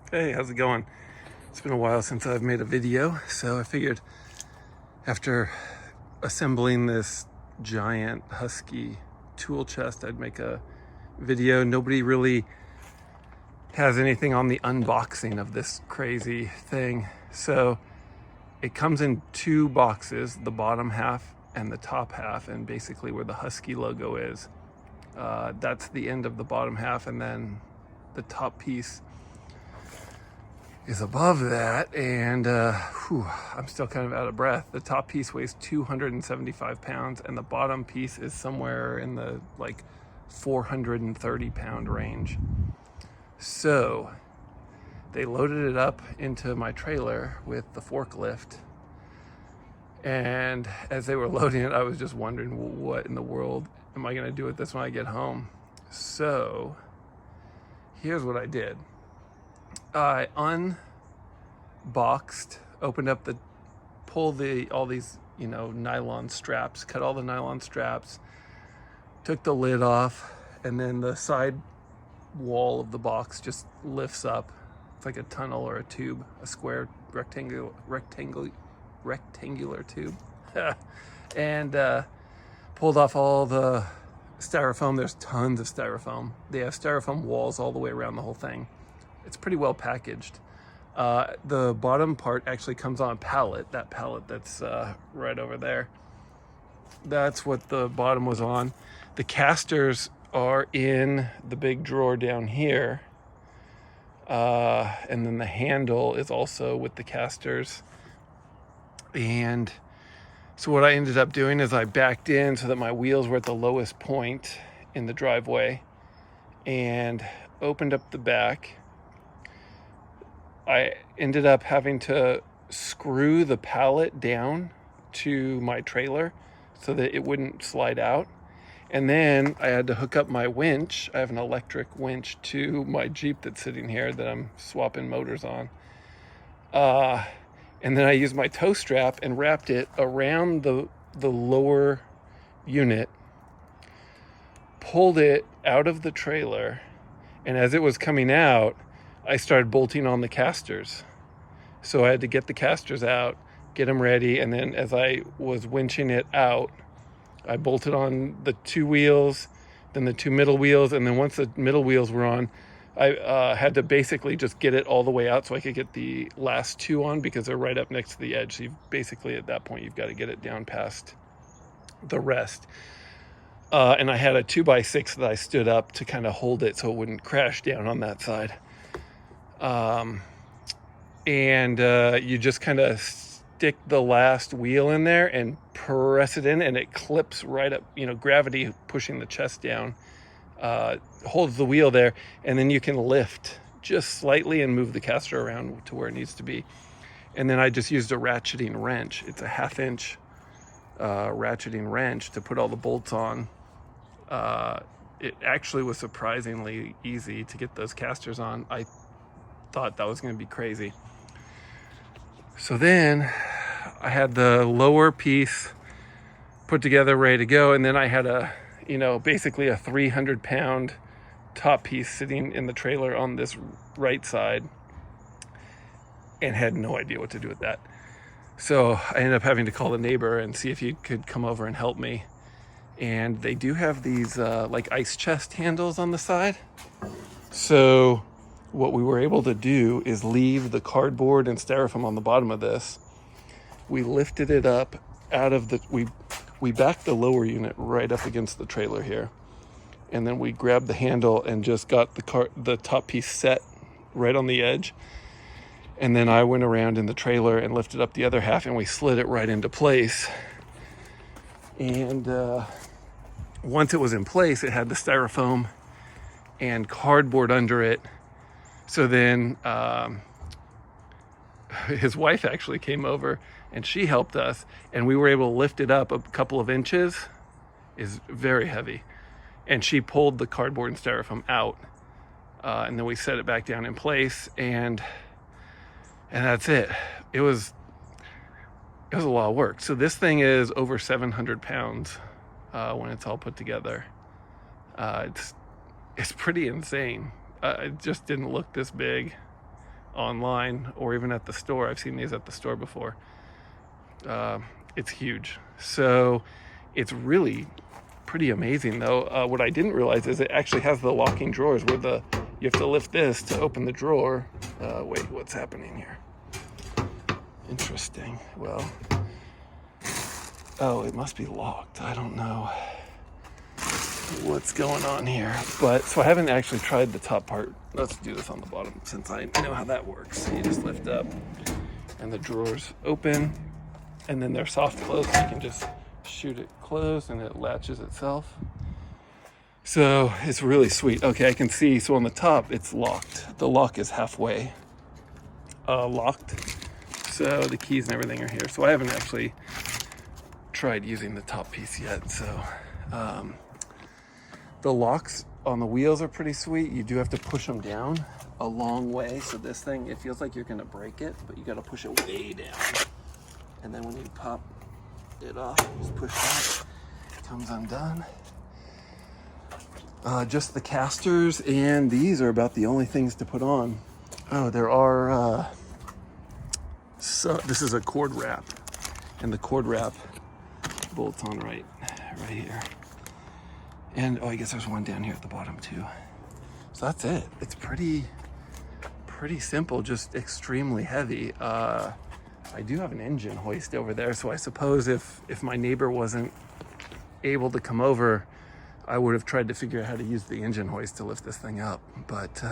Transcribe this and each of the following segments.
Hey, how's it going? It's been a while since I've made a video, so I figured after assembling this giant Husky tool chest, I'd make a video. Nobody really has anything on the unboxing of this crazy thing. So it comes in two boxes, the bottom half and the top half, and basically where the Husky logo is. That's the end of the bottom half, and then the top piece is above that, and I'm still kind of out of breath. The top piece weighs 275 pounds, and the bottom piece is somewhere in the like 430 pound range. So they loaded it up into my trailer with the forklift, and as they were loading it, I was just wondering, what in the world am I gonna do with this when I get home? So here's what I did. I unboxed, opened up pulled all these, nylon straps, cut all the nylon straps, took the lid off, and then the side wall of the box just lifts up. It's like a tunnel or a tube, a square rectangular tube. And pulled off all the styrofoam. There's tons of styrofoam. They have styrofoam walls all the way around the whole thing. It's pretty well packaged. The bottom part actually comes on a pallet. That pallet that's right over there. That's what the bottom was on. The casters are in the big drawer down here. And then the handle is also with the casters. And so what I ended up doing is I backed in so that my wheels were at the lowest point in the driveway and opened up the back. I ended up having to screw the pallet down to my trailer so that it wouldn't slide out. And then I had to hook up my winch. I have an electric winch to my Jeep that's sitting here that I'm swapping motors on. And then I used my tow strap and wrapped it around the lower unit, pulled it out of the trailer, and as it was coming out, I started bolting on the casters. So I had to get the casters out, get them ready, and then as I was winching it out, I bolted on the two wheels, then the two middle wheels, and then once the middle wheels were on, I had to basically just get it all the way out so I could get the last two on, because they're right up next to the edge. So you've basically, at that point, you've got to get it down past the rest. And I had a 2x6 that I stood up to kind of hold it so it wouldn't crash down on that side. You just kind of stick the last wheel in there and press it in, and it clips right up. Gravity pushing the chest down holds the wheel there, and then you can lift just slightly and move the caster around to where it needs to be. And then I just used a ratcheting wrench. It's a 1/2 inch ratcheting wrench to put all the bolts on. It actually was surprisingly easy to get those casters on. I thought that was going to be crazy. So then I had the lower piece put together, ready to go, and then I had basically a 300-pound top piece sitting in the trailer on this right side, and had no idea what to do with that. So I ended up having to call the neighbor and see if he could come over and help me. And they do have these like ice chest handles on the side. So what we were able to do is leave the cardboard and styrofoam on the bottom of this. We lifted it up out of we backed the lower unit right up against the trailer here, and then we grabbed the handle and just got the top piece set right on the edge. And then I went around in the trailer and lifted up the other half, and we slid it right into place. And once it was in place, it had the styrofoam and cardboard under it. So then his wife actually came over and she helped us, and we were able to lift it up a couple of inches. Is very heavy. And she pulled the cardboard and styrofoam out, and then we set it back down in place, and that's it. It was a lot of work. So this thing is over 700 pounds when it's all put together. It's pretty insane. It just didn't look this big online or even at the store. I've seen these at the store before. It's huge. So it's really pretty amazing though. What I didn't realize is it actually has the locking drawers where you have to lift this to open the drawer. Wait, what's happening here? Interesting. Well, oh, it must be locked. I don't know what's going on here, but so I haven't actually tried the top part. Let's do this on the bottom since I know how that works. So you just lift up and the drawers open, and then they're soft close, so you can just shoot it closed and it latches itself. So it's really sweet. Okay, I can see, so on the top it's locked. The lock is halfway locked, so the keys and everything are here. So I haven't actually tried using the top piece yet. So the locks on the wheels are pretty sweet. You do have to push them down a long way, so this thing, it feels like you're gonna break it, but you gotta push it way down, and then when you pop it off, just push that, it comes undone. Just the casters, and these are about the only things to put on. Oh, there are so this is a cord wrap, and the cord wrap bolts on right here. And oh, I guess there's one down here at the bottom too. So that's it. It's pretty simple, just extremely heavy. I do have an engine hoist over there, so I suppose if my neighbor wasn't able to come over, I would have tried to figure out how to use the engine hoist to lift this thing up. But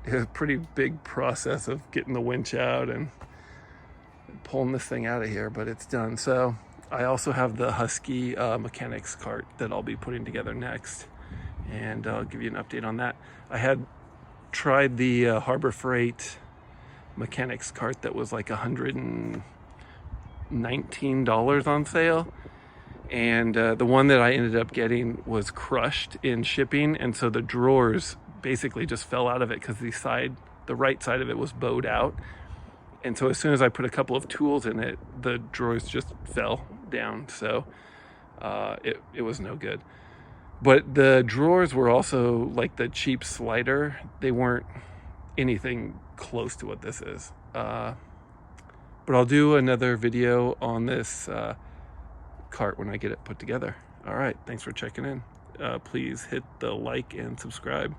it was a pretty big process of getting the winch out and pulling this thing out of here, but it's done. So I also have the Husky mechanics cart that I'll be putting together next, and I'll give you an update on that. I had tried the Harbor Freight mechanics cart that was like $119 on sale, and the one that I ended up getting was crushed in shipping, and so the drawers basically just fell out of it because the right side of it was bowed out. And so as soon as I put a couple of tools in it, the drawers just fell down. So it was no good. But the drawers were also like the cheap slider. They weren't anything close to what this is. But I'll do another video on this cart when I get it put together. All right, thanks for checking in. Please hit the like and subscribe.